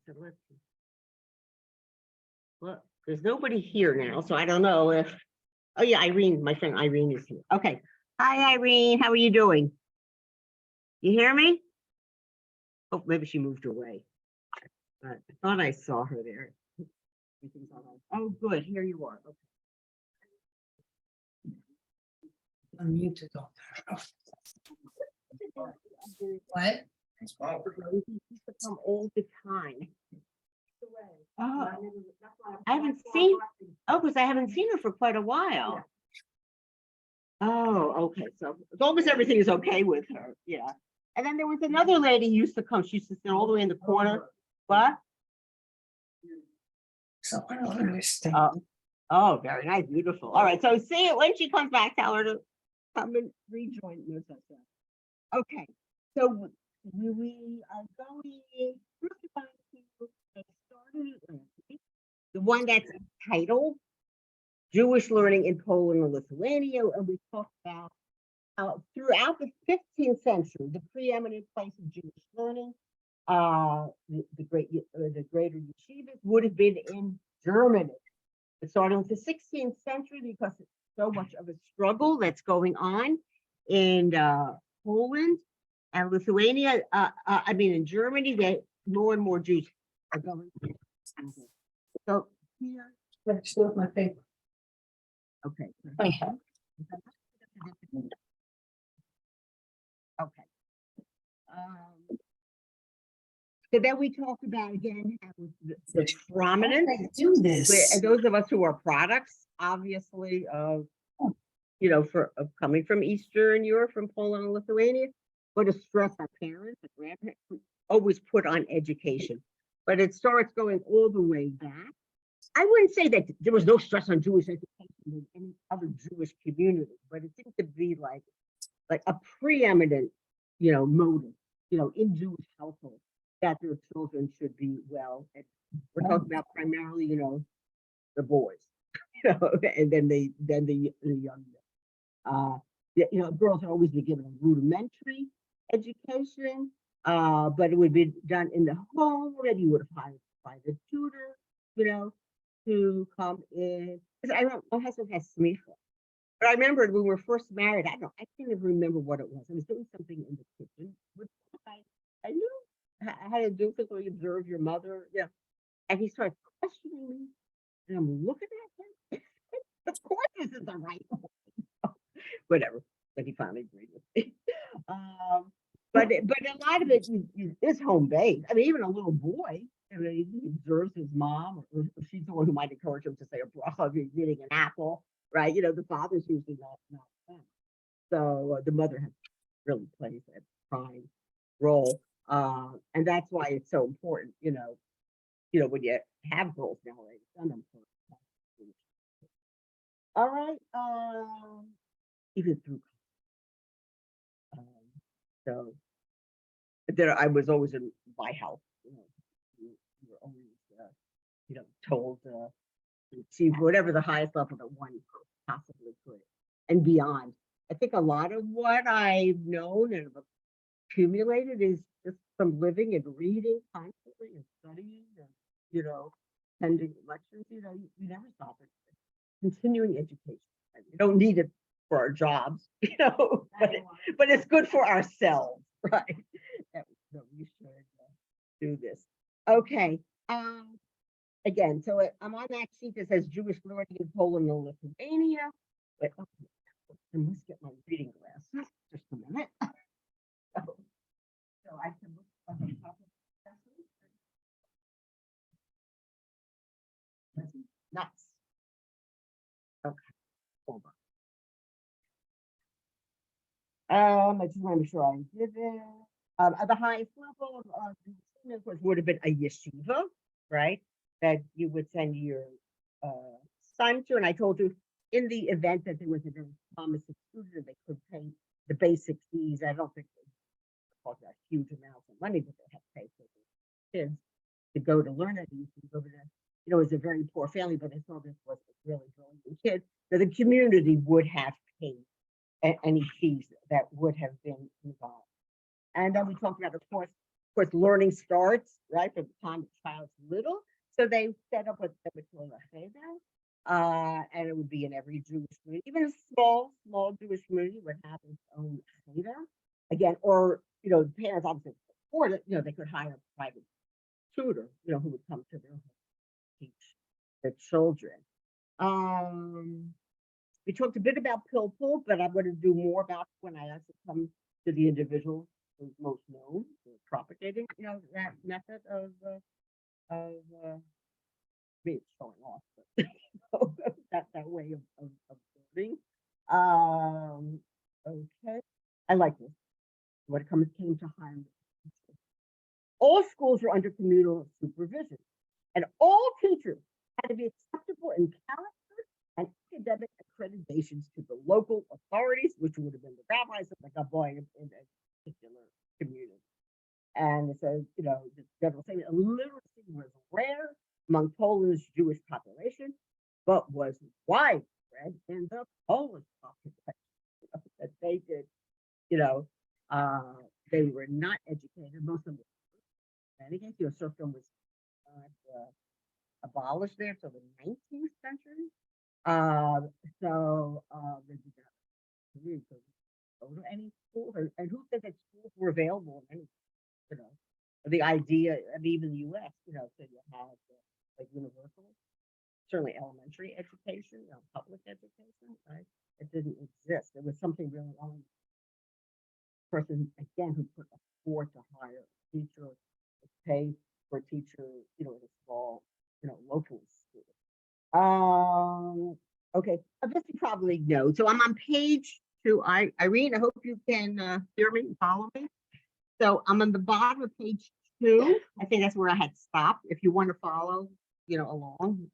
So let's see. Well, there's nobody here now, so I don't know if, oh yeah, Irene, my friend Irene is here. Okay. Hi, Irene. How are you doing? You hear me? Oh, maybe she moved away. I thought I saw her there. Everything's all right. Oh, good. Here you are. Okay. Unmuted on there. What? He used to come all the time. Oh, I haven't seen, oh, because I haven't seen her for quite a while. Oh, okay. So as long as everything is okay with her, yeah. And then there was another lady who used to come. She used to sit all the way in the corner. What? So I don't understand. Oh, very nice, beautiful. All right. So see it when she comes back. Tell her to come and rejoin us. Okay. So we are going first of all to get started. The one that's entitled Jewish Learning in Poland and Lithuania, and we talked about throughout the 15th century, the preeminent place of Jewish learning, the greater yeshivas would have been in Germany. It started with the 16th century because it's so much of a struggle that's going on in Poland and Lithuania. I mean, in Germany, that more and more Jews are going. So here, Let's do my paper. okay. Okay. Okay. So then we talked about again how the prominence. Do this. And those of us who are products, obviously, of of coming from Eastern Europe, from Poland and Lithuania, but to stress our parents and grandparents always put on education. But it starts going all the way back. I wouldn't say that there was no stress on Jewish education in any other Jewish community, but it seemed to be like a preeminent, motive, in Jewish households that their children should be well. And we're talking about primarily, the boys, and then the young men. Girls had always been given a rudimentary education, but it would be done in the home. Maybe you would have hired a private tutor, to come in. My husband has smicha. But I remember when we were first married, I can't even remember what it was. I was doing something in the kitchen. I knew how to do physically observe your mother. Yeah. And he starts questioning me. And I'm looking at him. Of course this is the right one. Whatever. But he finally agreed with me. But a lot of it is home based. I mean, even a little boy, he observes his mom, or she's the one who might encourage him to say a bracha if he's eating an apple, right? The father's usually not them. So the mother really plays that prime role, and that's why it's so important. When you have girls nowadays, send them for. All right, even through. So there, I was always in my house. You were always, told to achieve whatever the highest level that one possibly could, and beyond. I think a lot of what I've known and accumulated is just from living and reading constantly and studying and attending lectures. You never stop it. Continuing education. You don't need it for our jobs, but it's good for ourselves, right? So we should do this. Okay. Again, so I'm on that sheet that says Jewish learning in Poland and Lithuania. But okay, I must get my reading glasses. Just a minute. So I can look on the top of the nice. Okay, hold on. I just want to make sure I did it. At the highest level of course, would have been a yeshiva, right? That you would send your son to. And I told you, in the event that there was a very promising student, they could pay the basic fees. I don't think they cost a huge amounts of money, but they had to pay for their kids to go to learn it. You can go to that. It was a very poor family, but I saw this was a really brilliant kid. So the community would have paid any fees that would have been involved. And then we talked about, of course, course, learning starts, right, from the time the child's little. So they set up what they would call a cheder, and it would be in every Jewish community, even a small Jewish community would have its own cheder. Again, or, the parents obviously could afford it, they could hire a private tutor, who would come to their home to teach their children. Um, we talked a bit about Pilpul, but I'm going to do more about it when I actually come to the individual who's most known for propagating, that method of me, it's showing off, but that way of building. Okay, I like this. When it came to hiring, all schools were under communal supervision, and all teachers had to be acceptable in character and academic accreditations to the local authorities, which would have been the rabbis of the Gaboy in a particular community. And it says, the general statement, illiteracy was rare among Poland's Jewish population, but was widespread in the Polish population. That they did, they were not educated. Most of them were. In any case, serfdom was abolished there till the 19th century. They did not really go to any schools, and who said that schools were available in any, the idea, even the U.S., so you have like universal, certainly elementary education, public education, right? It didn't exist. It was something really only person again who could afford to hire a teacher, pay for a teacher, in a small, local school. Okay, this you probably know. So I'm on page 2. Irene, I hope you can hear me and follow me. So I'm on the bottom of page 2. I think that's where I had stopped. If you want to follow, along.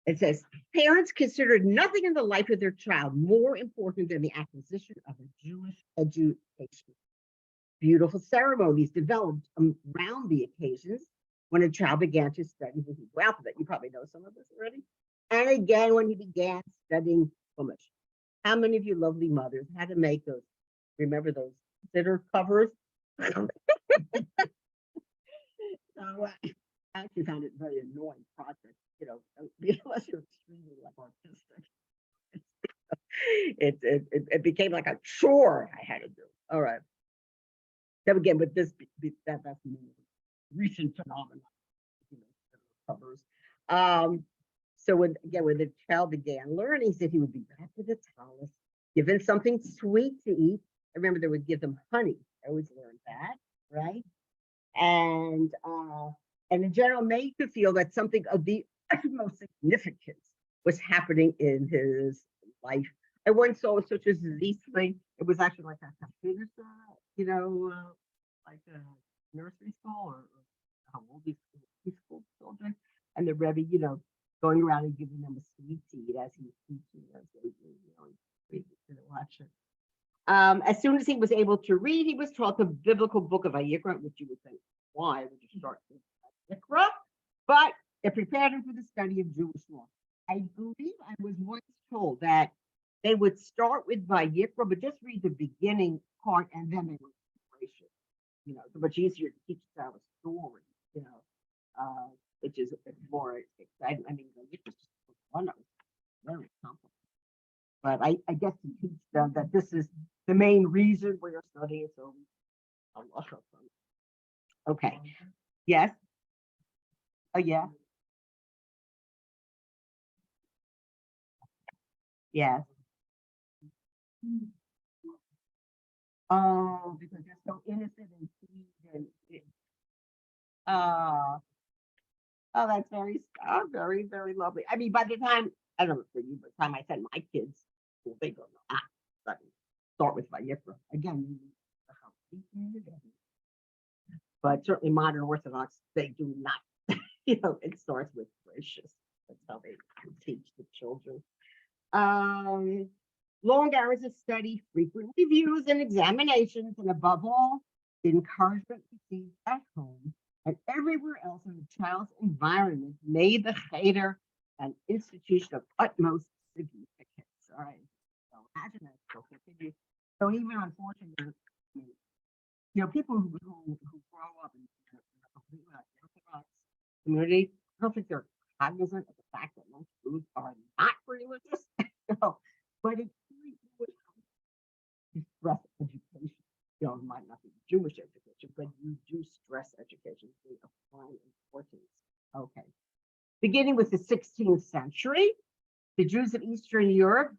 It says, parents considered nothing in the life of their child more important than the acquisition of a Jewish education. Beautiful ceremonies developed around the occasions when a child began to study the Hebrew alphabet. You probably know some of this already. And again, when he began studying Chumash. How many of you lovely mothers had to make those? Remember those consider covers? So I actually found it a very annoying project, unless you're extremely like artistic. It became like a chore I had to do. All right. So again, with this, that's recent phenomenon, covers. So when the child began learning, he said he would be back to the tallis, given something sweet to eat. I remember they would give them honey. I always learned that, right? And in general, made to feel that something of the utmost significance was happening in his life. I once saw such as this thing. It was actually like a like a nursery school or how old these preschool children, and the Rebbe, going around and giving them a sweet to eat as he's teaching us. To watch it. As soon as he was able to read, he was taught the biblical book of Vayikra, which you would think, why would you start with Vayikra? But it prepared him for the study of Jewish law. I believe I was once told that they would start with Vayikra, but just read the beginning part, and then they would gracious. It's much easier to teach a story, which is more exciting. I mean, Vayikra is just one of very complicated. But I guess to teach them that this is the main reason we're studying. So okay. Yes. Oh yeah. Yes. Oh, because they're so innocent and sweet and uh oh, that's very, very lovely. I mean, by the time I don't know for you, by the time I send my kids, well, they go start with Vayikra again. You need the house. But certainly modern Orthodox, they do not. It starts with gracious. That's how they teach the children. Long hours of study, frequent reviews and examinations, and above all, the encouragement received at home and everywhere else in the child's environment made the cheder an institution of utmost significance. All right. So imagine that. So even unfortunately, you know, people who grow up in a completely Orthodox community, I don't think they're cognizant of the fact that most foods are not religious. So, but it's really good to stress education. You know, it might not be Jewish education, but you do stress education. They apply importance. Okay. Beginning with the 16th century, the Jews of Eastern Europe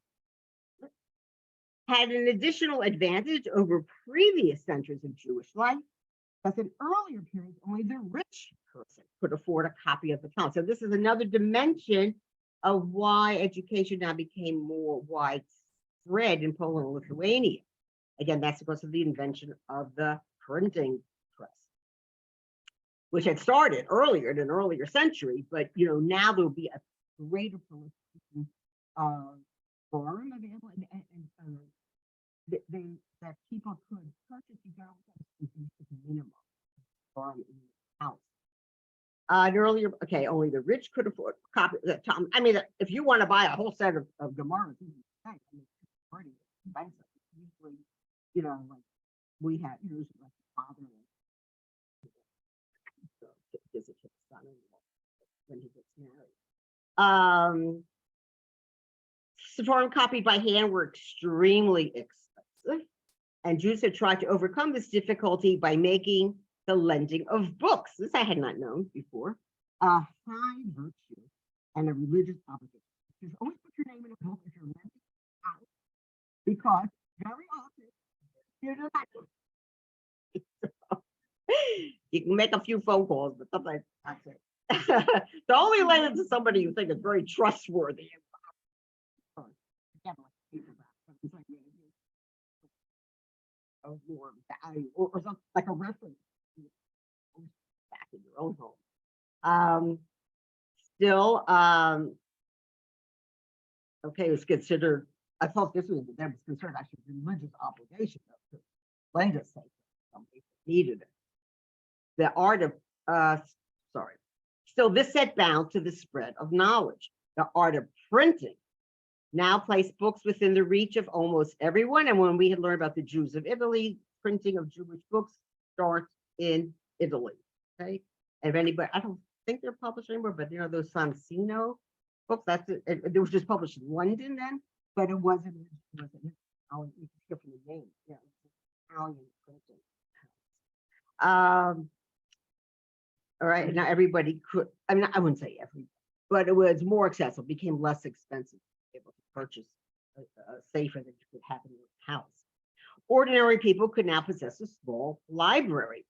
had an additional advantage over previous centuries of Jewish life, because in earlier periods, only the rich person could afford a copy of the Talmud. So this is another dimension of why education now became more widespread in Poland and Lithuania. Again, that's because of the invention of the printing press, which had started earlier in an earlier century, but you know, now there will be a greater proliferation of forum available, and that people could purchase the minimum forum in the house. And earlier, okay, only the rich could afford a copy of the Talmud. I mean, if you want to buy a whole set of Gemara, I mean, it's pretty expensive. Usually, you know, like we had usually like father to visit his son-in-law when he gets married. Foreign copied by hand were extremely expensive, and Jews had tried to overcome this difficulty by making the lending of books. This I had not known before. A high virtue and a religious obligation. Just always put your name in a book if you're lending out, because very often you're not. You can make a few phone calls, but sometimes that's it. The only lend it to somebody you think is very trustworthy. Of more value, or something like a reference back in your own home. Still, okay, it was considered. I thought this was that was considered actually religious obligation to lend us somebody needed it. The art of still this set bound to the spread of knowledge. The art of printing now placed books within the reach of almost everyone. And when we had learned about the Jews of Italy, printing of Jewish books starts in Italy. Okay. And if anybody, I don't think they're published anymore, but you know, those Sansino books, it was just published in London then, but it wasn't Italian, you can skip from the name. Yeah, Italian printing. All right, now everybody could, I mean, I wouldn't say everybody, but it was more accessible, became less expensive to be able to purchase safer than you could have in your house. Ordinary people could now possess a small library.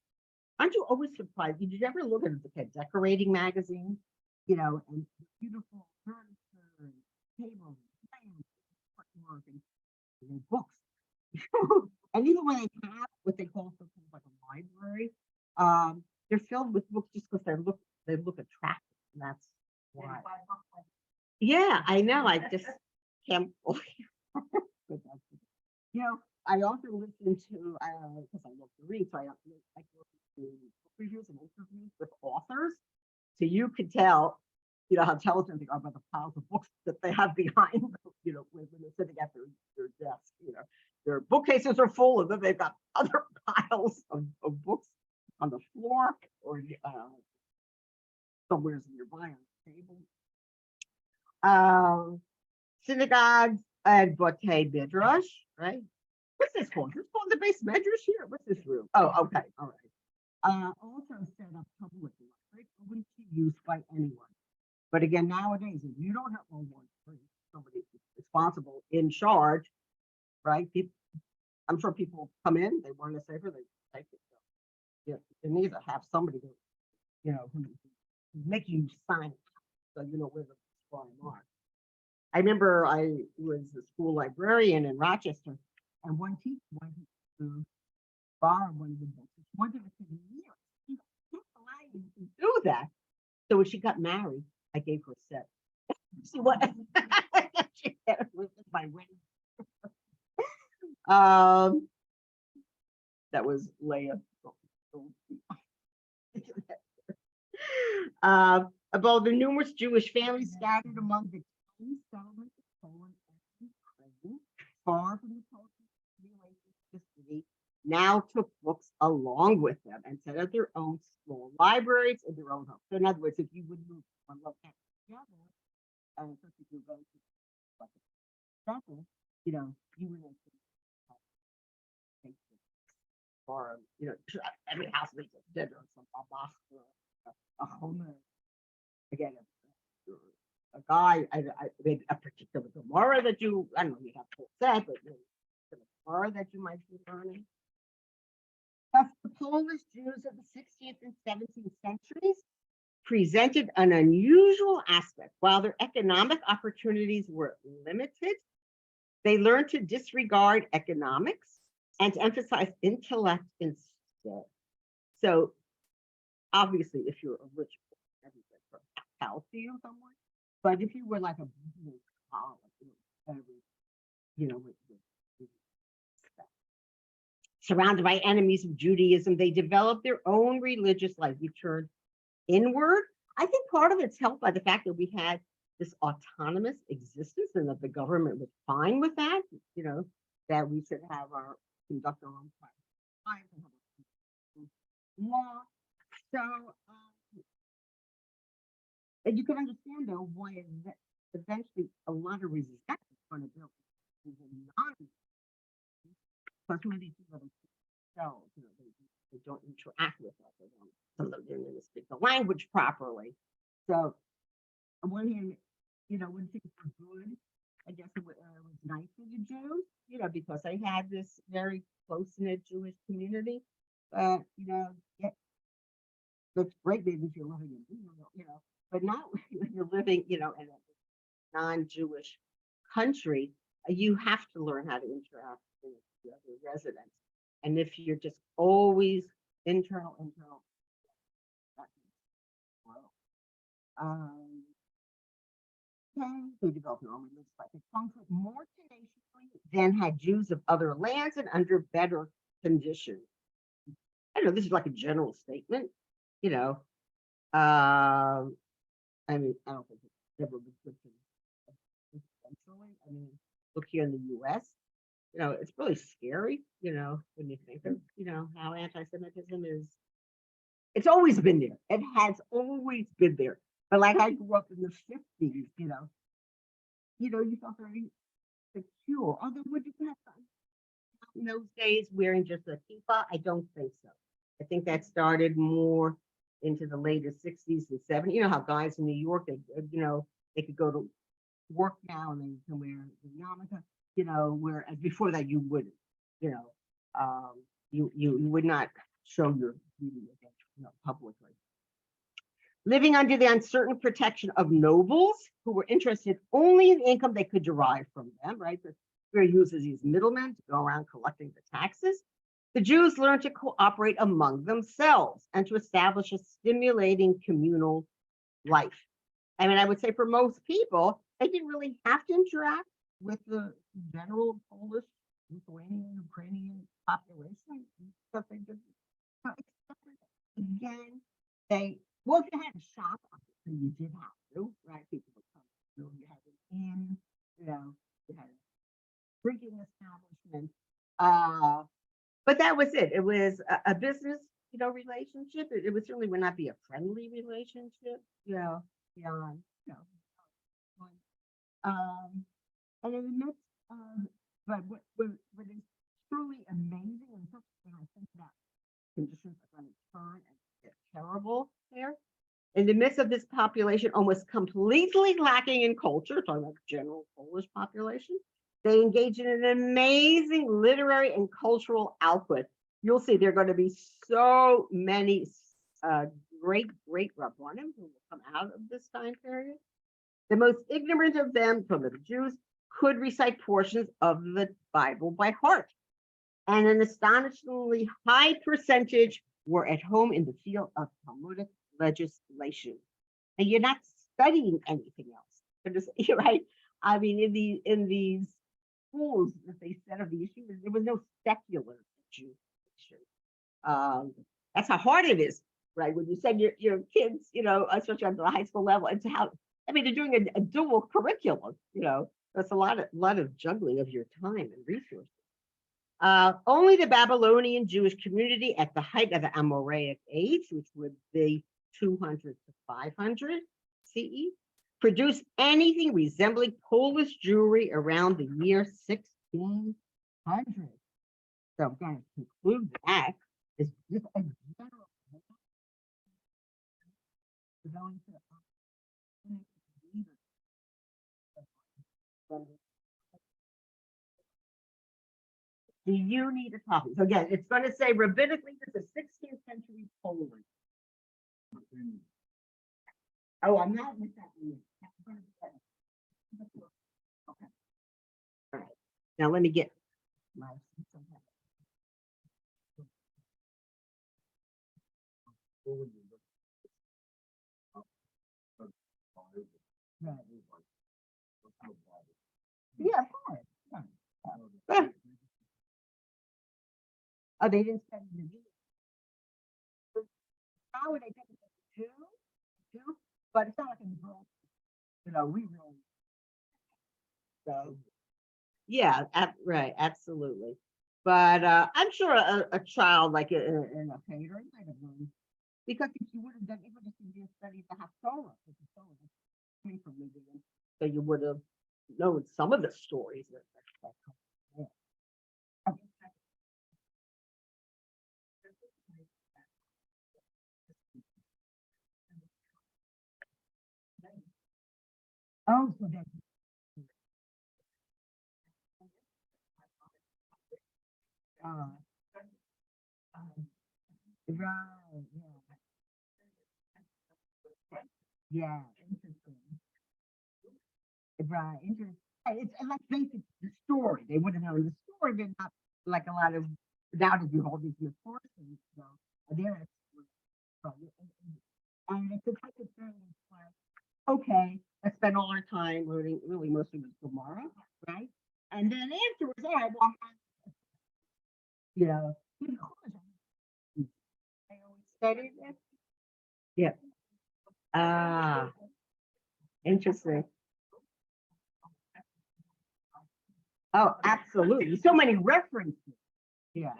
Aren't you always surprised? Did you ever look at a decorating magazine, you know, and beautiful furniture and tables and artwork and books. And even when they have what they call something like a library, they're filled with books just because they look attractive. And that's why. Yeah, I know. I just can't believe. You know, I also listen to because I love to read, so I listen to book reviews and interviews with authors. So you could tell, you know, how intelligent they are by the piles of books that they have behind them, you know, when they're sitting at their desk. You know, their bookcases are full, and then they've got other piles of books on the floor or somewhere nearby on the table. Synagogues and Botei Midrash, right? What's this called? This called the base medrash here. What's this room? Oh, okay, all right. Also set up public libraries open to use by anyone. But again, nowadays, if you don't have somebody responsible in charge, right? People, I'm sure people come in, they want to safer, they take it. So, yeah, you need to have somebody who, you know, who's making you sign so you know where the spawning are. I remember I was a school librarian in Rochester, and one teacher wanted to borrow one of the books. Wanted to say, you can't allow you to do that. So when she got married, I gave her a set. See what? She said it was my wedding. That was Leah. About the numerous Jewish families scattered among the tiny settlements of Poland and Ukraine, far from the culture, the city, now took books along with them and set up their own small libraries in their own homes. So in other words, if you would move one location together, and so if you go to like a center, you would or every house makes a dinner, some a box or a home. Again, a guy, maybe a particular Gemara that I don't know, you have full set, but maybe a Gemara that you might be learning. Thus, the Polish Jews of the 16th and 17th centuries presented an unusual aspect. While their economic opportunities were limited, they learned to disregard economics and to emphasize intellect instead. So, obviously, if you're a rich person, everything from healthy or someone, but if you were like a scholar, with surrounded by enemies of Judaism, they developed their own religious life. We turned inward. I think part of it's helped by the fact that we had this autonomous existence and that the government was fine with that, that we should have conduct our own lives and have a law. So, and you can understand though why eventually a lot of resistance is going to build because some of these people themselves, they don't interact with us. Some of them didn't speak the language properly. So on one hand, when things were good, I guess it was nice for the Jews, because they had this very close-knit Jewish community. But it's great maybe if you're living in Israel, but not when you're living, in a non-Jewish country. You have to learn how to interact with the other residents. And if you're just always internal, that's they developed their own religious life. They functioned more tenaciously than had Jews of other lands and under better conditions. I know this is like a general statement, I mean, I don't think it's ever been good for eventually. I mean, look here in the US, it's really scary, when you think of, how anti-Semitism is. It's always been there. It has always been there. But like I grew up in the 50s, you felt very secure. Although would you have in those days wearing just a kippah? I don't think so. I think that started more into the later 60s and 70s. You know how guys in New York, they could go to work now and they can wear the yarmulke, whereas before that you wouldn't, you would not show your beauty publicly. Living under the uncertain protection of nobles who were interested only in the income they could derive from them, right? The Spirit uses these middlemen to go around collecting the taxes. The Jews learned to cooperate among themselves and to establish a stimulating communal life. I mean, I would say for most people, they didn't really have to interact with the general Polish, Lithuanian, Ukrainian population. Something again, well, if you had a shop, you did have to, right? People would come through, you had an inn, you had a drinking establishment. But that was it. It was a business, relationship. It would certainly would not be a friendly relationship, beyond, and in the midst of, but what is truly amazing, and when I think about conditions are going to turn and get terrible there. In the midst of this population, almost completely lacking in culture, talking about the general Polish population, they engage in an amazing literary and cultural output. You'll see there are going to be so many great Rabbanim who will come out of this time period. The most ignorant of them, from the Jews, could recite portions of the Bible by heart. And an astonishingly high percentage were at home in the field of Talmudic legislation. And you're not studying anything else. You're right. I mean, in these schools that they set of the issue, there was no secular education. That's how hard it is, right? When you send your kids, especially on the high school level, it's how, I mean, they're doing a dual curriculum, that's a lot of juggling of your time and resources. Only the Babylonian Jewish community at the height of the Amoraic age, which would be 200 to 500 CE, produced anything resembling Polish jewelry around the year 1600. So I'm going to conclude that is just a general going to do you need a copy? So again, it's going to say rabbinically, this is 16th century Poland. Oh, I'm not with that one. Okay. All right. Now let me get my. Yeah, of course. Yeah. Oh, they didn't study the Jews. How would they think it's a Jew? But it's not like in the world, we really. So, yeah, right, absolutely. But I'm sure a child like in a theater might have learned because if you would have done, it would have been studied the Haftorah, which is coming from Midian, so you would have known some of the stories that come. Yeah. Oh, so that. Uh, right, yeah, interesting. Right, interesting. It's like basic the story. They would have known the story, but not like a lot of now that you hold these new courses. So there, and it's a type of thing. It's like, okay, let's spend all our time learning really mostly with Gemara, right? And then afterwards, all right, well, you know, I always studied it. Yeah. Ah, interesting. Oh, absolutely. So many references. Yeah,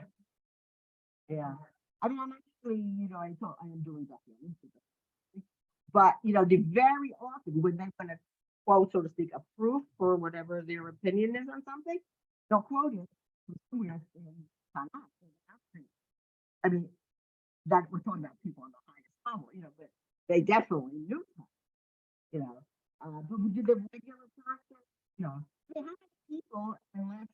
yeah. I mean, I'm actually, I am doing documentaries, but they very often when they want to quote, so to speak, a proof for whatever their opinion is on something, they'll quote it from somewhere in Tanakh. I mean, that we're talking about people on the highest level, but they definitely knew that, you know. But we did the regular process, how many people, unless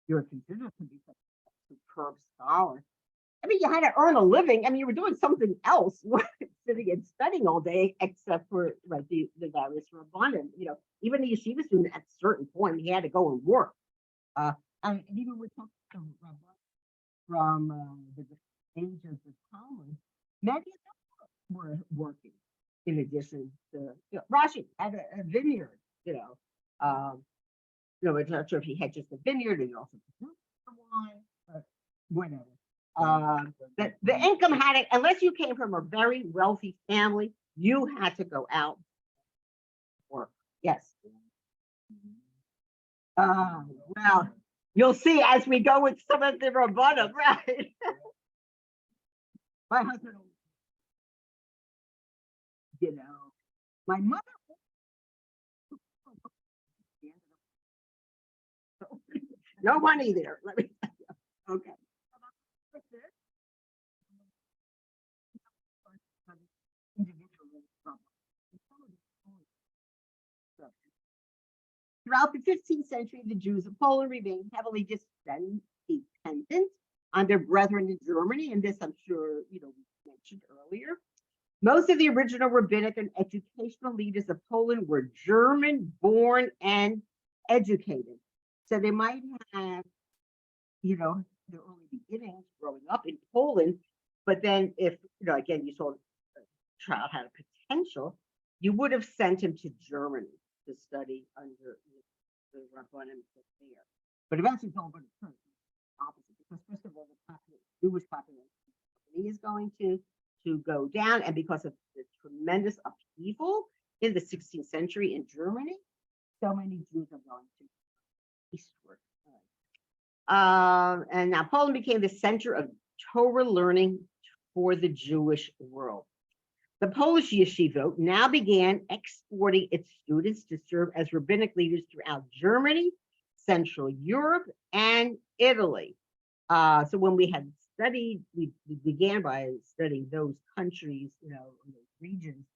you're considered to be such a superb scholar, I mean, you had to earn a living. I mean, you were doing something else, sitting and studying all day, except for like the various rabbanim. Even the yeshiva student at a certain point, he had to go and work. And even with some rabbanim from the ages of Talmud, many of them were working in addition to Rashi had a vineyard. Um, I'm not sure if he had just a vineyard and he also produced the wine, but whatever. The income had it, unless you came from a very wealthy family, you had to go out work. Yes. Well, you'll see as we go with some of the rabbanim, right? My husband, my mother. No money there. Let me. Okay. Throughout the 15th century, the Jews of Poland remained heavily dependent on their brethren in Germany, and this I'm sure we mentioned earlier. Most of the original rabbinic and educational leaders of Poland were German born and educated. So they might have, their early beginnings growing up in Poland, but then if, again, you saw the child had a potential, you would have sent him to Germany to study under the rabbanim there. But eventually it's all going to turn opposite because first of all, the Jewish population is going to go down, and because of the tremendous upheaval in the 16th century in Germany, so many Jews are going to eastward. And now Poland became the center of Torah learning for the Jewish world. The Polish yeshiva now began exporting its students to serve as rabbinic leaders throughout Germany, Central Europe, and Italy. So when we had studied, we began by studying those countries, those regions.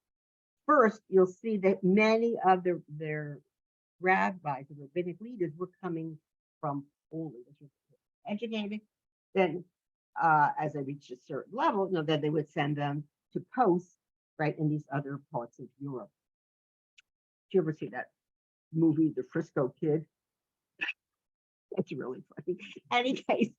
First, you'll see that many of their rabbis, the rabbinic leaders, were coming from Poland, which was educated. Then, as they reached a certain level, then they would send them to posts, right, in these other parts of Europe. Did you ever see that movie, The Frisco Kid? That's really funny. Any case,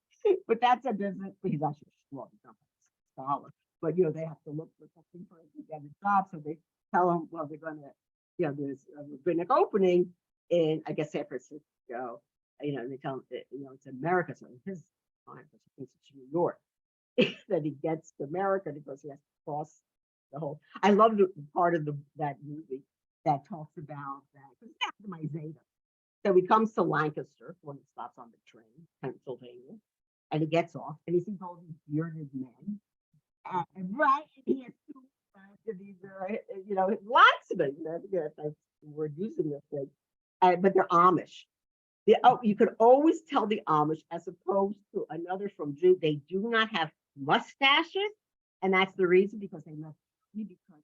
but that's a business. He's actually well, he's not a scholar, but they have to look for something for to get a job. So they tell him, well, they're going to, there's a rabbinic opening in, I guess, San Francisco. And they tell him that, it's America. So his time, he thinks it's New York. Then he gets to America because he has to cross the whole. I love the part of that movie that talks about that. Because that's my Zeta. So he comes to Lancaster when he stops on the train, Pennsylvania, and he gets off and he sees all these bearded men. And right, and he has two these, lots of them. That's we're using this thing, but they're Amish. You could always tell the Amish as opposed to another from Jew. They do not have mustaches, and that's the reason because they left because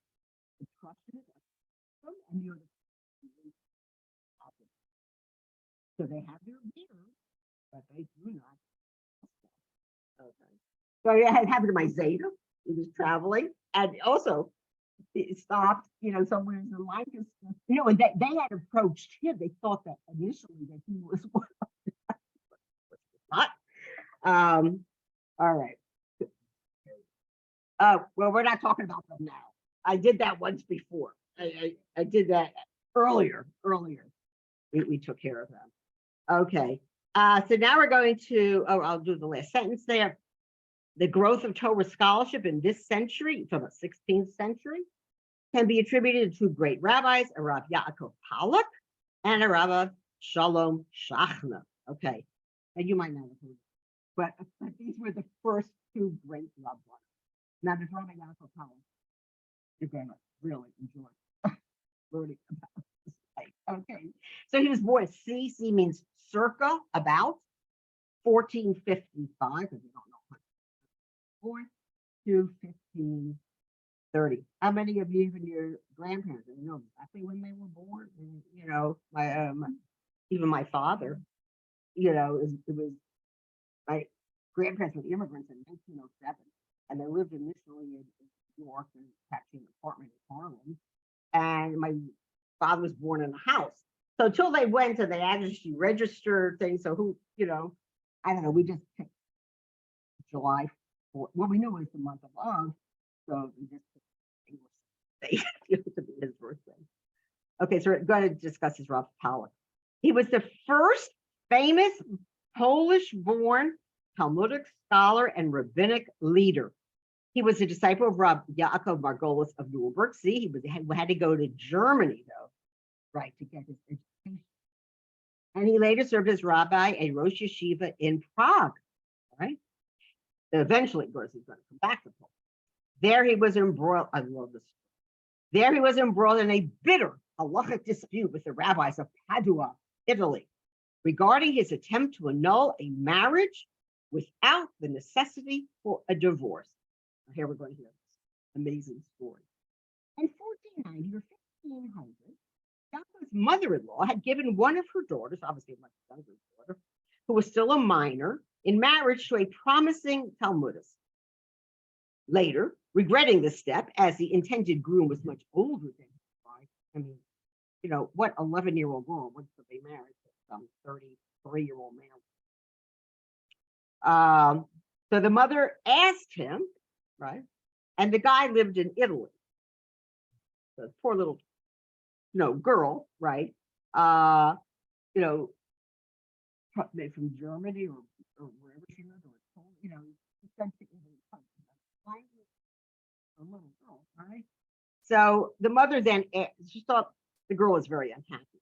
the Prussians and the so they have their beard, but they do not. Okay. So I had happened to my Zeta. He was traveling, and also it stopped, somewhere in Lancaster. And they had approached him. They thought that initially that he was one of them. Not. All right. Well, we're not talking about them now. I did that once before. I did that earlier. We took care of them. Okay. So now we're going to, I'll do the last sentence there. The growth of Torah scholarship in this century, from the 16th century, can be attributed to two great rabbis, a Rav Yaakov Pollock and a Rav Shalom Shachna. Okay. And you might not have heard, but these were the first two great rabbis. Now, there's Rav Yaakov Pollock. You're going to really enjoy learning about this. Okay. So he was born, C means circa, about 1455, if you don't know, born to 1530. How many of you, even your grandparents, know exactly when they were born? My even my father, it was my grandparents were immigrants in 1907, and they lived initially in New York and actually an apartment in Harlem. And my father was born in a house. So until they went and they actually registered things, so who, I don't know, we just picked July 4th. Well, we knew it was the month of love, so we just picked English to be his birthday. Okay, so we're going to discuss his Rav Pollock. He was the first famous Polish-born Talmudic scholar and rabbinic leader. He was a disciple of Rav Yaakov Margolis of Nuremberg. See, he had to go to Germany, though, right, to get his education. And he later served as rabbi at Rosh Yeshiva in Prague, right? Eventually, of course, he's going to come back to Poland. There he was embroiled, I love this. There he was embroiled in a bitter halachic dispute with the rabbis of Padua, Italy, regarding his attempt to annul a marriage without the necessity for a divorce. Here we're going to hear this amazing story. In 1490 or 1500, Yaakov's mother-in-law had given one of her daughters, obviously a much younger daughter, who was still a minor, in marriage to a promising Talmudist. Later, regretting the step, as the intended groom was much older than his bride. I mean, what 11-year-old girl wants to be married to some 33-year-old man? So the mother asked him, right? And the guy lived in Italy. The poor little, girl, right? From Germany or wherever she lived, or sent to Italy. A little girl, right? So the mother then, she thought the girl was very unhappy.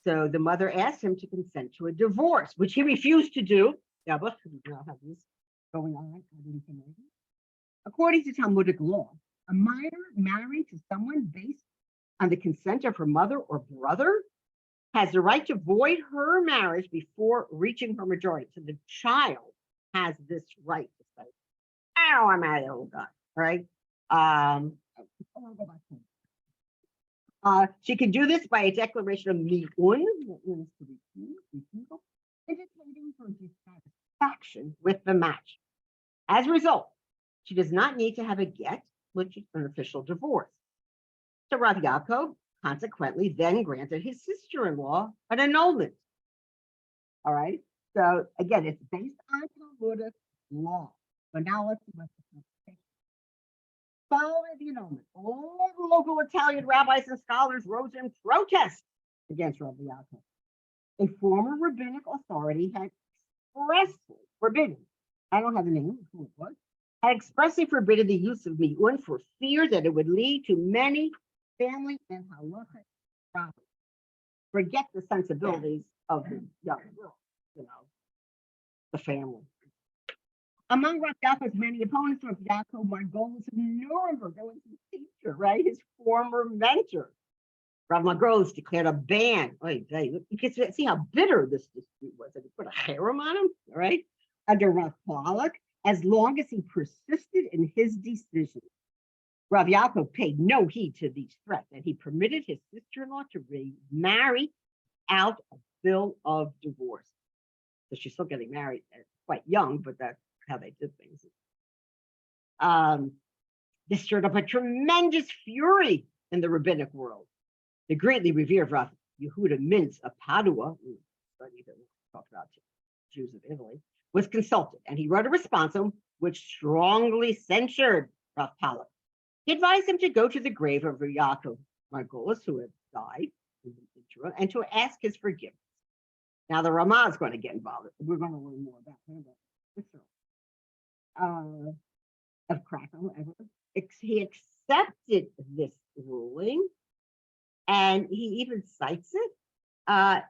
So the mother asked him to consent to a divorce, which he refused to do but we now have this going on ad infinitum. According to Talmudic law, a minor married to someone based on the consent of her mother or brother has the right to void her marriage before reaching her majority. So the child has this right to say, I don't want to marry that little guy, right? She can do this by a declaration of mi'un, that means to refuse, indicating her dissatisfaction with the match. As a result, she does not need to have a get, which is an official divorce. So Rav Yaakov consequently then granted his sister-in-law an annulment. All right. So again, it's based on Talmudic law. But now let's see what's the interpretation. Following the annulment, all the local Italian rabbis and scholars rose in protest against Rav Yaakov. A former rabbinic authority had expressly forbidden, I don't have the name of who it was, had expressly forbidden the use of mi'un for fear that it would lead to many family and halachic problems. Forget the sensibilities of the young girl, the family. Among Rav Yaakov's many opponents, Rav Yaakov Margolis of Nuremberg, that was his teacher, right? His former mentor. Rav Margolis declared a ban. You can see how bitter this dispute was. And he put a harem on him, all right? Under Rav Pollock, as long as he persisted in his decision. Rav Yaakov paid no heed to these threats, and he permitted his sister-in-law to remarry out a bill of divorce. So she's still getting married quite young, but that's how they did things. This stirred up a tremendous fury in the rabbinic world. The greatly revered Rav Yehuda Mintz of Padua, who studied and talked about Jews of Italy, was consulted, and he wrote a response which strongly censured Rav Pollock. He advised him to go to the grave of Yaakov Margolis, who had died in the interim, and to ask his forgiveness. Now the Ramah is going to get involved. We're going to learn more about him. Of Krakow, he accepted this ruling, and he even cites it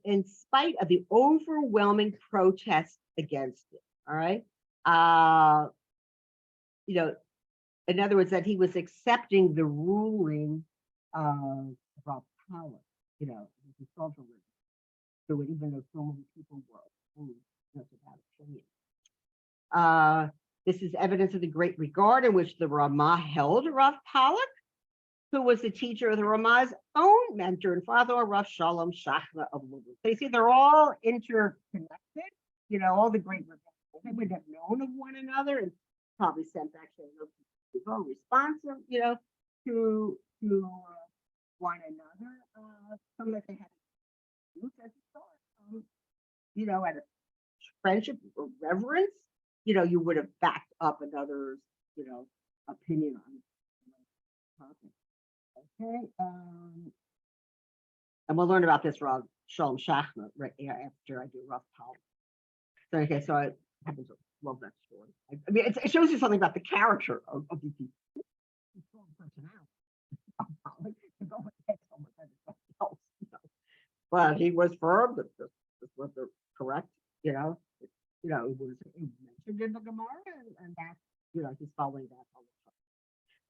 in spite of the overwhelming protest against it. All right, in other words, that he was accepting the ruling of Rav Pollock, the social so even though so many people were without opinion. This is evidence of the great regard in which the Ramah held Rav Pollock, who was the teacher of the Ramah's own mentor and father, Rav Shalom Shachna of Lublin. So you see, they're all interconnected. All the great rabbis, they would have known of one another and probably sent actually responsive, to one another. Some that they had as at a friendship or reverence, you would have backed up another's, opinion on the topic. Okay. And we'll learn about this Rav Shalom Shachna right after I do Rav Pollock. So okay, so I happen to love that story. I mean, it shows you something about the character of these people. But he was firm that this was the correct, it was mentioned in the Gemara, and that's, he's following that all the time.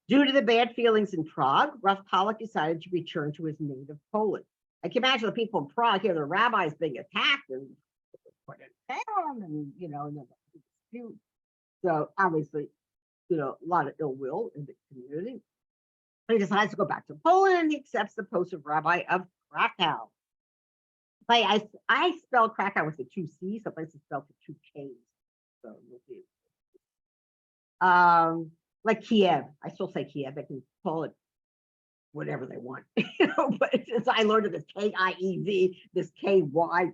Due to the bad feelings in Prague, Rav Pollock decided to return to his native Poland. I can imagine the people in Prague here, the rabbis being attacked and put in town, and dispute. So obviously, a lot of ill will in the community. He decides to go back to Poland, and he accepts the post of rabbi of Krakow. I spell Krakow with the 2 C's, some places spelled with 2 K's. So we'll see. Like Kiev, I still say Kiev. They can call it whatever they want, But since I learned it as K-I-E-V, this K-Y,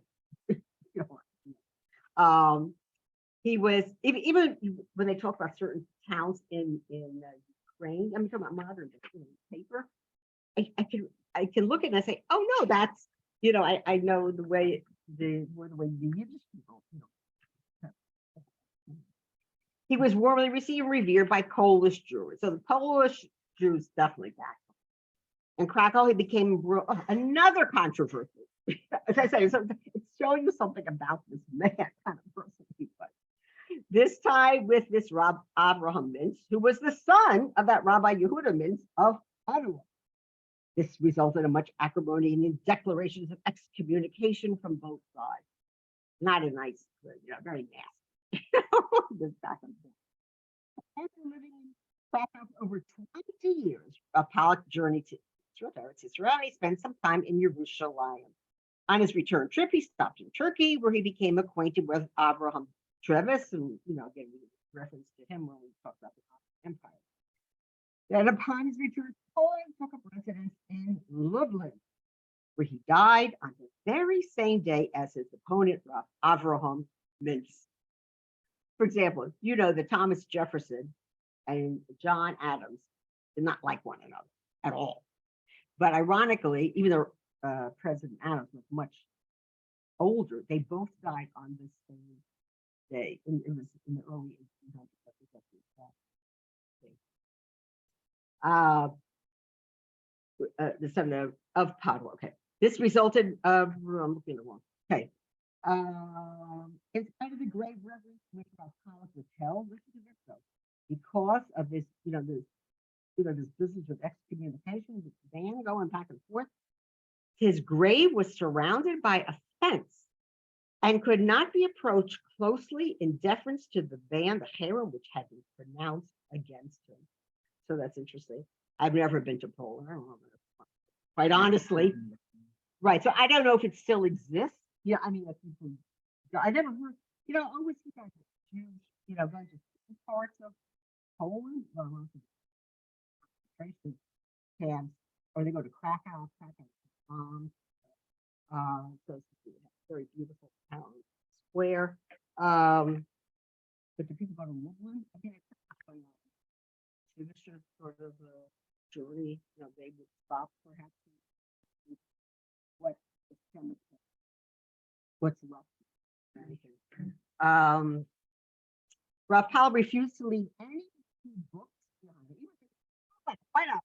he was even when they talk about certain towns in Ukraine. I'm talking about modern paper. I can look at it and I say, oh no, that's I know the way the Yiddish people. He was warmly received and revered by Polish Jewry. So the Polish Jews definitely backed him. In Krakow, he became another controversy as I say, it's showing you something about this man kind of person he was. This time with this Rab Abraham Mintz, who was the son of that Rabbi Yehuda Mintz of Ottawa. This resulted in much acrimony and in declarations of excommunication from both sides. Not a nice, very nasty. This back and forth. After living in Krakow for over 20 years, Pollock journeyed to Israel. He spent some time in Jerusalem. On his return trip, he stopped in Turkey, where he became acquainted with Abraham Trevis, and again, we reference to him when we talk about the Ottoman Empire. Then, upon his return to Poland, took up residence in Lublin, where he died on the very same day as his opponent, Avraham Mintz. For example, that Thomas Jefferson and John Adams did not like one another at all. But ironically, even though President Adams was much older, they both died on this same day. It was in the early 1800s. The 7th of Padua. Okay. This resulted of, I'm looking at the wrong. Okay. In spite of the grave reverence which Pollock was held, because of this, this business of excommunication, this ban going back and forth, his grave was surrounded by a fence and could not be approached closely in deference to the ban, the harem, which had been pronounced against him. So that's interesting. I've never been to Poland. I don't know, quite honestly. Right. So I don't know if it still exists. Yeah, I mean, if people, I never heard, always see guys huge, going to parts of Poland, camps, or they go to Krakow, so it's a very beautiful town square. But the people go to Lublin, again, it was just sort of a journey, they would stop perhaps. What's left? Rav Powell refused to leave any books behind. He was like quite a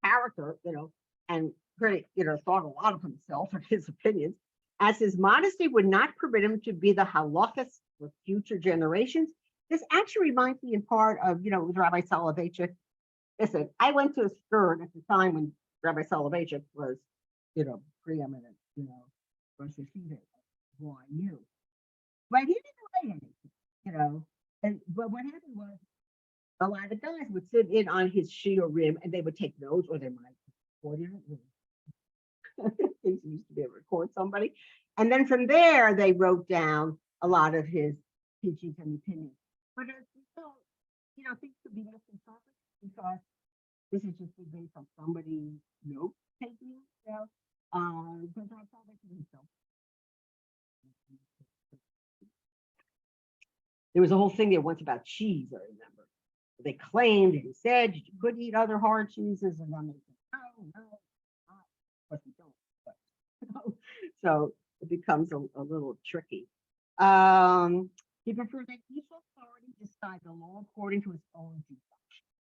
character, and pretty, thought a lot of himself and his opinions, as his modesty would not permit him to be the halachas for future generations. This actually reminds me in part of, with Rabbi Soloveitchik. Listen, I went to a stern at the time when Rabbi Soloveitchik was, preeminent, Rosh Hashiva, who I knew. But he didn't write anything, and but what happened was a lot of guys would sit in on his shiurim and they would take notes, or they might record it. Things used to be able to record somebody. And then from there, they wrote down a lot of his teachings and opinions. But as you know, things could be misinterpreted because this is just based on somebody's note taking, because I thought it himself. There was a whole thing there once about cheese, I remember. They claimed and he said you could eat other hard cheeses, and then they said, no, of course we don't. But, so it becomes a little tricky. He preferred that each authority decide the law according to his own view.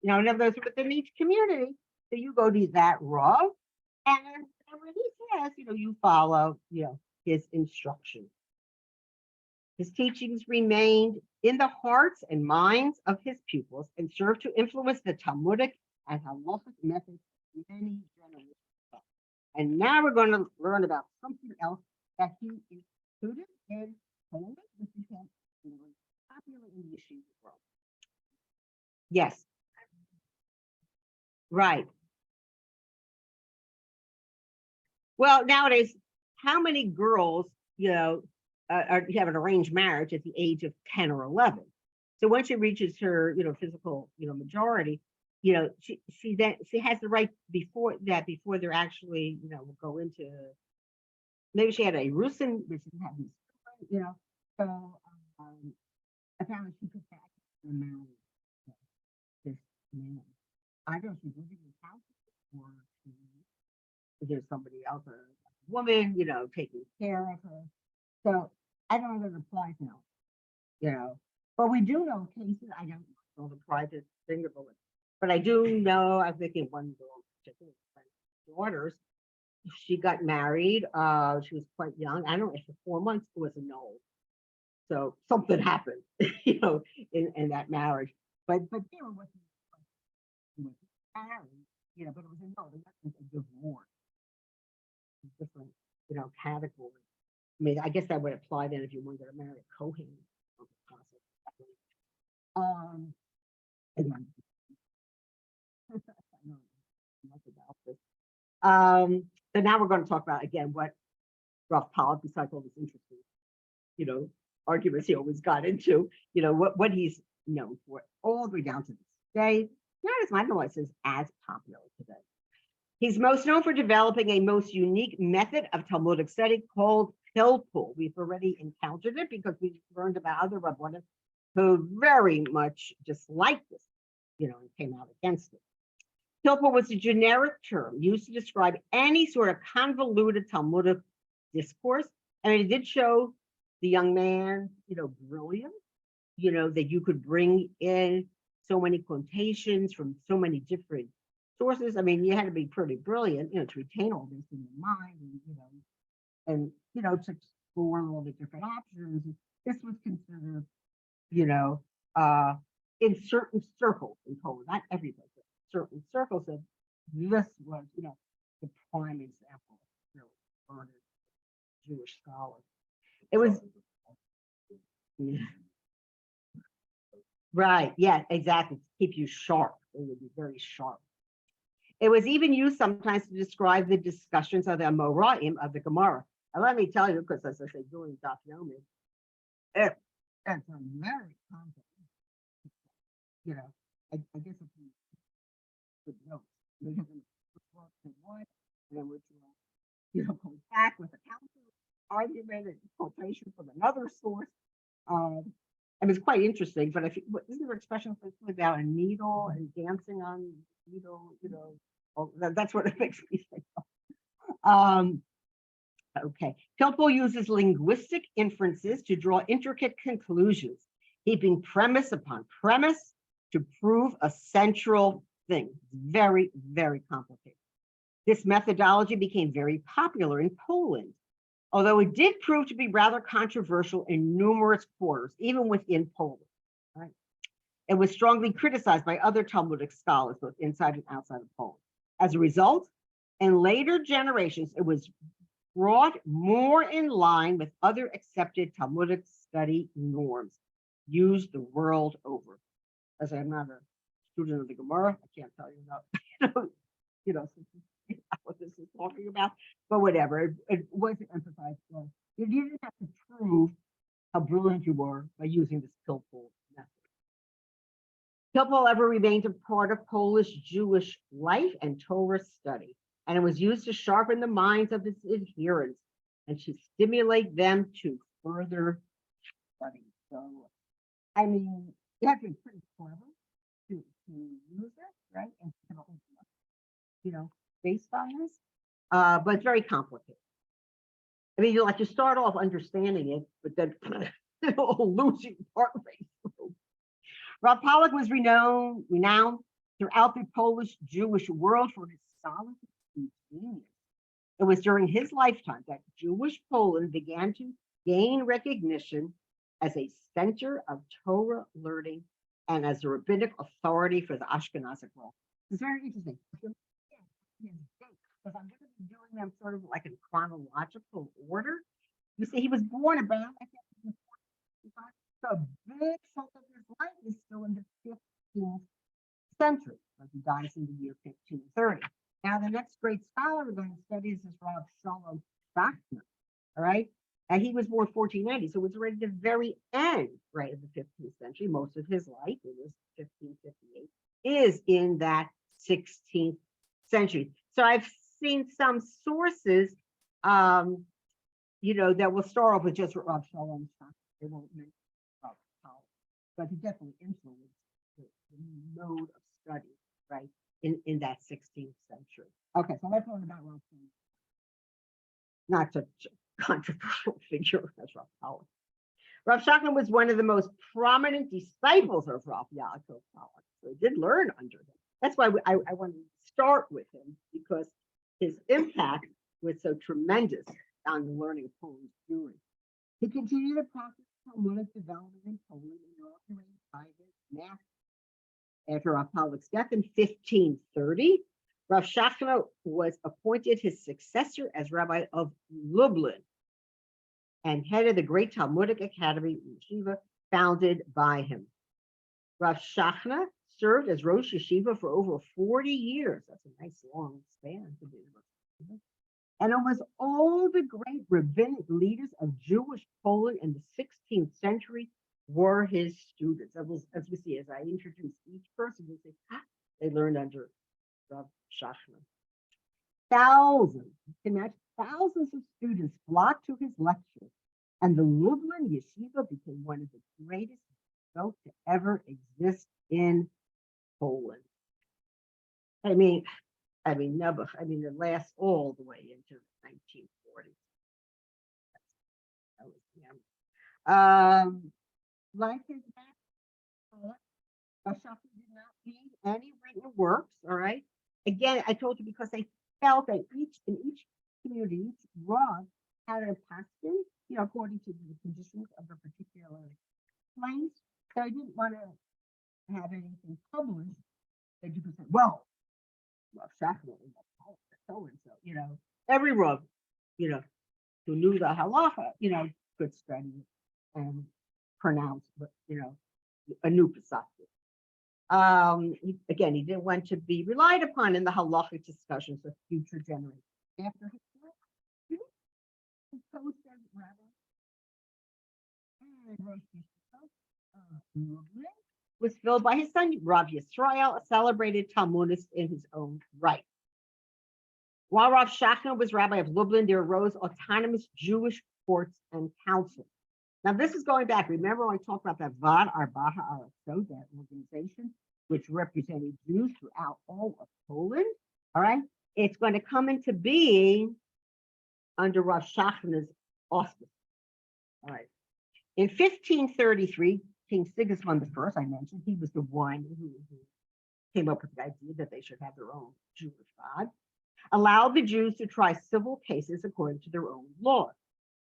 In other words, within each community, so you go to that rav, and whatever he says, you follow, his instructions. His teachings remained in the hearts and minds of his pupils and served to influence the Talmudic and halachic methods of many generations. And now we're going to learn about something else that he instituted in Poland, which became popular in the yeshiva world. Yes. Right. Well, nowadays, how many girls, you have an arranged marriage at the age of 10 or 11? So once she reaches her, physical, majority, she has the right before they're actually, will go into, maybe she had a Rusin, but she didn't have, so apparently she could actually marry this man. I don't know if she's living in the house or there's somebody else, a woman, taking care of her. So I don't know if it applies now, but we do know cases. I don't know the private thing about it, but I do know. I'm thinking one girl, particularly daughters, she got married. She was quite young. I don't know, for 4 months it was a no. So something happened, in that marriage. But they were with married, but it was a no. It wasn't a divorce. Different, category. I mean, I guess that would apply then if you wanted to marry a Cohen. Um, and then, I know much about this. So now we're going to talk about again what Ralph Pollock, besides all this interesting, arguments he always got into, what he's known for all the way down to this day. Not as marginalized as popular today. He's most known for developing a most unique method of Talmudic study called Pilpul. We've already encountered it because we learned about other Rabbanim who very much disliked this, and came out against it. Pilpul was a generic term used to describe any sort of convoluted Talmudic discourse, and it did show the young man, brilliant, that you could bring in so many quotations from so many different sources. I mean, you had to be pretty brilliant, to retain all this in your mind, and to explore all the different options. This was considered, in certain circles in Poland, not everybody, but certain circles, that this was, the prime example of really learned Jewish scholars. It was, yeah. Right, yeah, exactly. To keep you sharp. It would be very sharp. It was even used sometimes to describe the discussions of the Amoraim of the Gemara. And let me tell you, because as I say, doing Daf Yomi, it's a very complex. I guess if you could note, we have one, and then which go back with a counter argument and quotation from another source. And it's quite interesting, but isn't there expression about a needle and dancing on needle, that's what it makes me think of. Okay. Pilpul uses linguistic inferences to draw intricate conclusions, heaping premise upon premise to prove a central thing. Very, very complicated. This methodology became very popular in Poland, although it did prove to be rather controversial in numerous quarters, even within Poland. Right? It was strongly criticized by other Talmudic scholars, both inside and outside of Poland. As a result, in later generations, it was brought more in line with other accepted Talmudic study norms used the world over. As I'm not a student of the Gemara, I can't tell you about, what this is talking about, but whatever. It wasn't emphasized. So you didn't have to prove how brilliant you were by using this Pilpul method. Pilpul ever remained a part of Polish Jewish life and Torah study, and it was used to sharpen the minds of its adherents and to stimulate them to further study. So, I mean, you have to be pretty clever to use it, right? And based on this, but it's very complicated. I mean, you start off understanding it, but then losing partway through. Rav Pollock was renowned throughout the Polish Jewish world for his solid genius. It was during his lifetime that Jewish Poland began to gain recognition as a center of Torah learning and as a rabbinic authority for the Ashkenazic world. It's very interesting. Because I'm going to be doing them sort of like in chronological order. You see, he was born about, I think, so a big chunk of his life is still in the 15th century. Like he dies in the year 1530. Now, the next great scholar we're going to study is this Rav Shalom Bachner, all right? And he was born 1490, so it was right at the very end, right, of the 15th century. Most of his life, it was 1558, is in that 16th century. So I've seen some sources, that will start off with just Rav Shalom Bachner. They won't mention Rav Pollock, but he definitely influenced the mode of study, right, in that 16th century. Okay, so let's learn about Rav Shalom. Not such a controversial figure as Rav Pollock. Rav Shachman was one of the most prominent disciples of Rav Yaakov Pollock, so he did learn under him. That's why I wanted to start with him, because his impact was so tremendous on the learning of Polish Jewry. He continued to practice Talmudic development in Poland and inaugurated private math. After Rav Pollock's death in 1530, Rav Shachna was appointed his successor as rabbi of Lublin and head of the great Talmudic Academy Yeshiva founded by him. Rav Shachna served as Rosh Yeshiva for over 40 years. That's a nice long span to be Rosh Yeshiva. And almost all the great rabbinic leaders of Jewish Poland in the 16th century were his students. As we see, as I introduce each person, we say, they learned under Rav Shachna. Thousands of students flocked to his lectures, and the Lublin Yeshiva became one of the greatest to ever exist in Poland. It lasts all the way into the 1940s. Like his background, Shachar did not read any written works. All right. Again, I told you because they felt that in each community, each Rav had a pastor, according to the conditions of a particular place. So I didn't want to have anything published that you could say, well, Rav Shachar so and so, every Rav, who knew the halacha, could study it and pronounce, a new pasuk. Again, he didn't want to be relied upon in the halachic discussions of future generations. After his death, his post as rabbi and Rosh Yeshiva was filled by his son, Rav Yisrael, a celebrated Talmudist in his own right. While Rav Shachar was rabbi of Lublin, there arose autonomous Jewish courts and councils. Now, this is going back. Remember when I talked about that Vad Arba'a Aratzot, that organization, which represented Jews throughout all of Poland? All right. It's going to come into being under Rav Shachar's auspices. All right. In 1533, King Sigismund I, I mentioned, he was the one who came up with the idea that they should have their own Jewish God, allowed the Jews to try civil cases according to their own laws.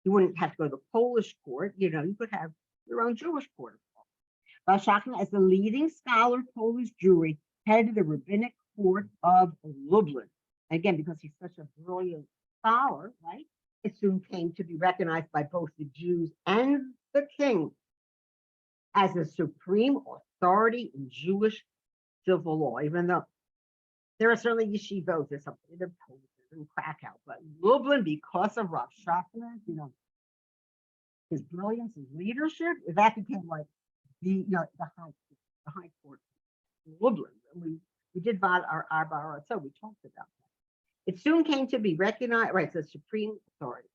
You wouldn't have to go to the Polish court, you could have your own Jewish court of law. Rav Shachar, as the leading scholar of Polish Jewry, headed the rabbinic court of Lublin. Again, because he's such a brilliant scholar, right? It soon came to be recognized by both the Jews and the king as the supreme authority in Jewish civil law, even though there are certainly yeshivot, there's something in Poland and Krakow, but Lublin, because of Rav Shachar, his brilliance, his leadership, that became like the high court in Lublin. We did Vad Arba'a, so we talked about that. It soon came to be recognized, right, the supreme authority.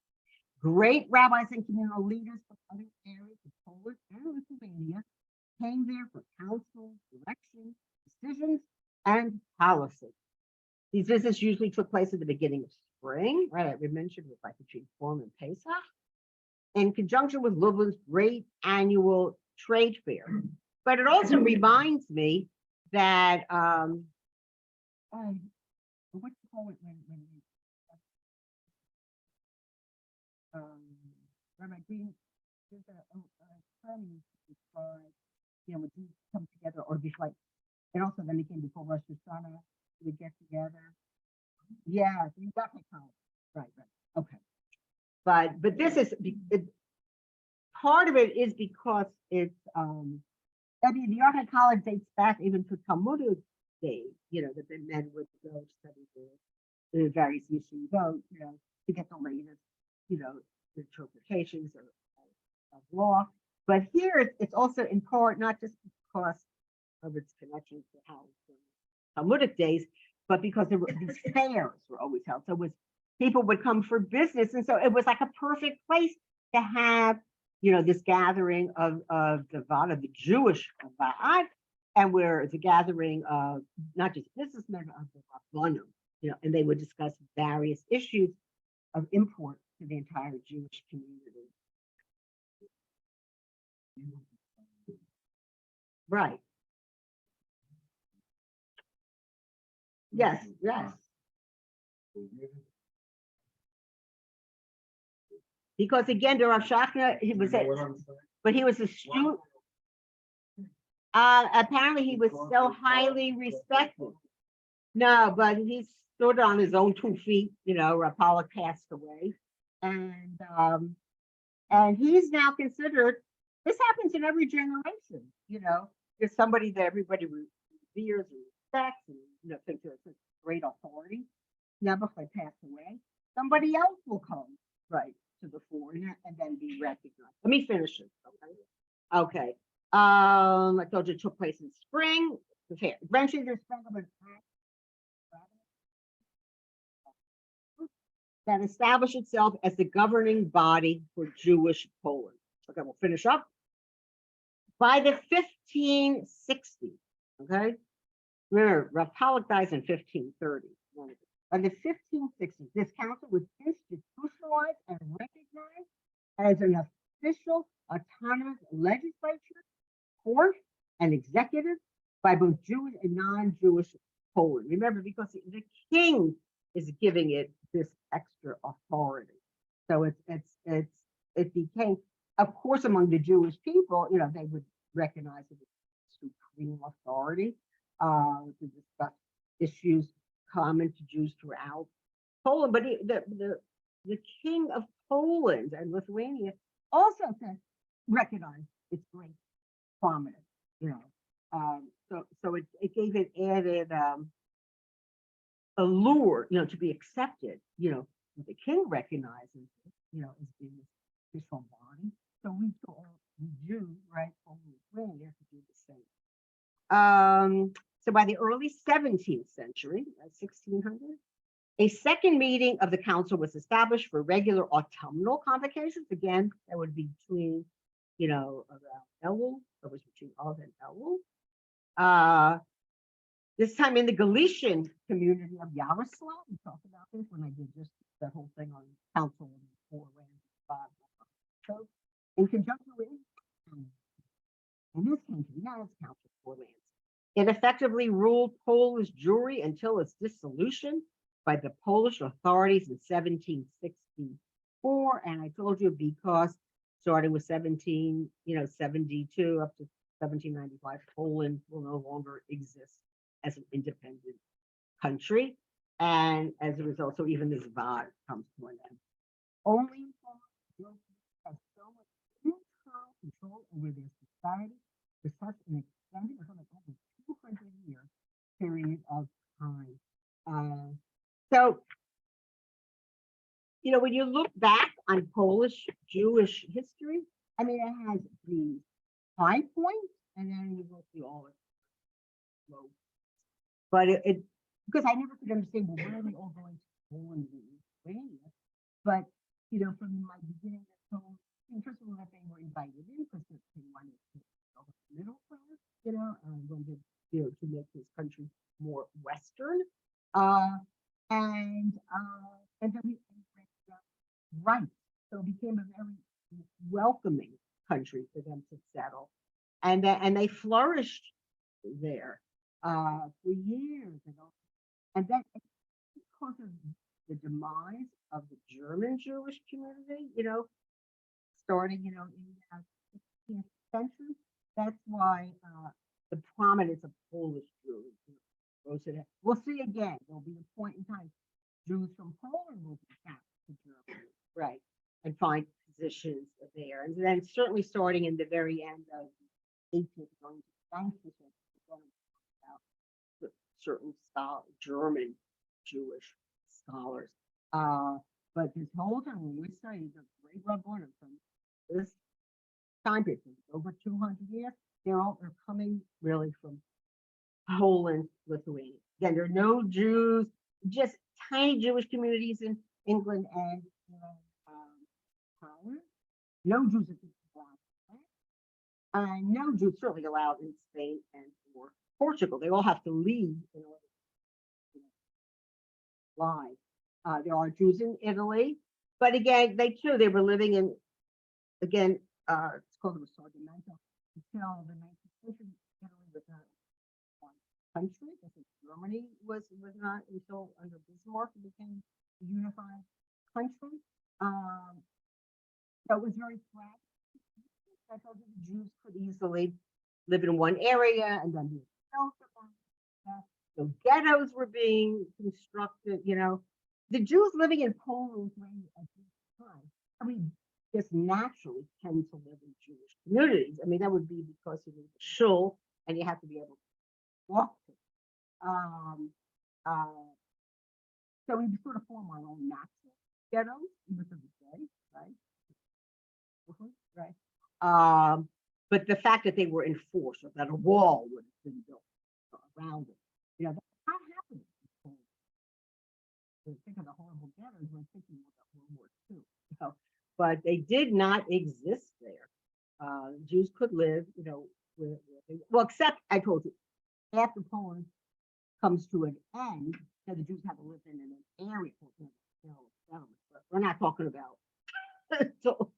Great rabbis and communal leaders from other areas of Poland and Lithuania came there for counsel, direction, decisions, and policy. These visits usually took place at the beginning of spring, right? We mentioned it like between Purim and Pesach, in conjunction with Lublin's great annual trade fair. But it also reminds me that what you call it when Rabbi Green, there's a term you describe, when Jews come together, or before, and also then again before Rosh Hashanah, we get together. Yeah, you got my comment. Right. Okay. But this is part of it is because it's the Archive College dates back even to Talmudic days, that the men would go study the various yeshivot, to get the latest, interpretations of law. But here it's also in part not just because of its connection to how Talmudic days, but because these fairs were always held. So people would come for business. And so it was like a perfect place to have, this gathering of the Vad, of the Jewish Vad, and where it's a gathering of not just businessmen, but of the Rabbanim, and they would discuss various issues of import to the entire Jewish community. Right. Yes. Because again, there are Shachna, but he was a student. Apparently he was so highly respected. No, but he stood on his own 2 feet, Rapallo passed away. And he's now considered, this happens in every generation, there's somebody that everybody reveres and respects and, thinks they're a great authority. Now, before they pass away, somebody else will come, right, to the fore and then be recognized. Let me finish it, okay? Okay. I told you it took place in spring. Eventually, there's that established itself as the governing body for Jewish Poland. Okay, we'll finish up. By the 1560s, okay? Remember, Rapallo dies in 1530. By the 1560s, this council was institutionalized and recognized as an official autonomous legislature, court, and executive by both Jewish and non-Jewish Poland. Remember, because the king is giving it this extra authority. So it became, of course, among the Jewish people, they would recognize it as supreme authority to discuss issues common to Jews throughout Poland. But the king of Poland and Lithuania also recognized its great prominence, so it gave it added allure, to be accepted, the king recognizes it, as being this official body. So we do, right, Lithuania to do the same. So by the early 17th century, 1600, a second meeting of the council was established for regular autumnal convocations. Again, that would be between, around Elul, it was between Av and Elul. This time in the Galician community of Yaroslav, we talked about this when I did just that whole thing on council and four lands. So in conjunction with, in this country, now it's council four lands. It effectively ruled Polish Jewry until its dissolution by the Polish authorities in 1764. And I told you, because starting with 1772 up to 1795, Poland will no longer exist as an independent country. And as a result, so even this vibe comes to an end. Only Poland has so much internal control over their society for such an extended, over 200-year period of time. So, when you look back on Polish Jewish history, I mean, it has the high points, and then you go through all its low. But it because I never could understand, well, where are they all going to Poland and Lithuania? But from my beginning, first of all, that they were invited in because they wanted to build a middle class, and wanted to make this country more Western. And then we right. So it became a very welcoming country for them to settle. And they flourished there for years. And then because of the demise of the German Jewish community, starting, in the 16th century, that's why the prominence of Polish Jews goes to that. We'll see again, there'll be a point in time, Jews from Poland will be back to Germany, right, and find positions there. And then certainly starting in the very end of the 18th, going to 19th century, about certain German Jewish scholars. But this whole time, when we study the Great Red Border from this time period, over 200 years, they're coming really from Poland, Lithuania. Again, there are no Jews, just tiny Jewish communities in England and Holland. No Jews in France. No Jews certainly allowed in Spain and or Portugal. They all have to leave in order to live. There are Jews in Italy, but again, they were living in, again, it's called the Risorgimento until the 19th century. Italy was not one country. I think Germany was not until under Bismarck it became a unified country. So it was very flat. I told you the Jews could easily live in one area and then be expelled from that. So ghettos were being constructed, The Jews living in Poland at this time, I mean, just naturally tend to live in Jewish communities. I mean, that would be because you need a shul and you have to be able to walk to it. Um, uh, so we sort of form our own natural ghettos, even to this day, right? Right. But the fact that they were enforced, or that a wall would have been built around it, that's not happening. When we think of the horrible ghettos, we're thinking about World War II, but they did not exist there. Jews could live, well, except I told you, after Poland comes to an end, the Jews have to live in an area called settlement. But we're not talking about so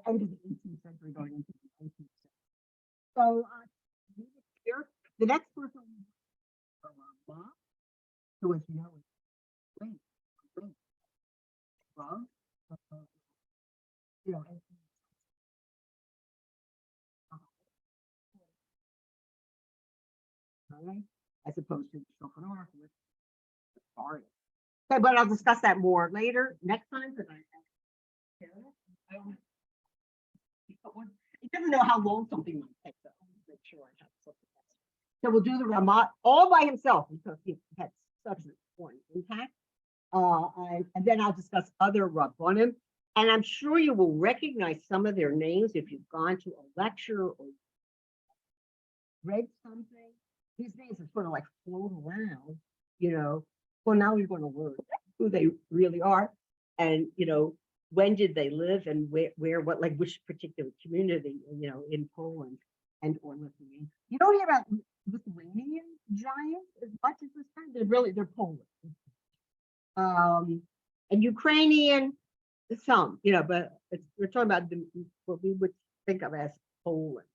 end of the 18th century going into the 19th century. So here, the next person mom, who was great, love, you know, and, right, as opposed to Shofanor with authority. Okay, but I'll discuss that more later next time because I don't it doesn't know how long something might take, so I'll make sure I have something else. So we'll do the Ramat all by himself because he had such an important impact. And then I'll discuss other Rabbanim. And I'm sure you will recognize some of their names if you've gone to a lecture or read something. These names are sort of like float around. Well, now you're going to learn who they really are. And, when did they live and where, what, like which particular community, in Poland and or Lithuania. You don't hear about Lithuanian giants as much as this time. They're Polish. And Ukrainian, some, but we're talking about what we would think of as Poland.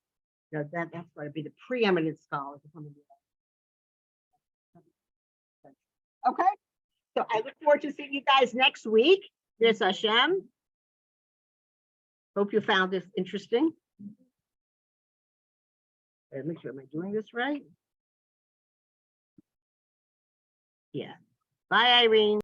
That's going to be the preeminent scholars coming. Okay, so I look forward to seeing you guys next week. Here's Hashem. Hope you found this interesting. Make sure, am I doing this right? Yeah. Bye, Irene.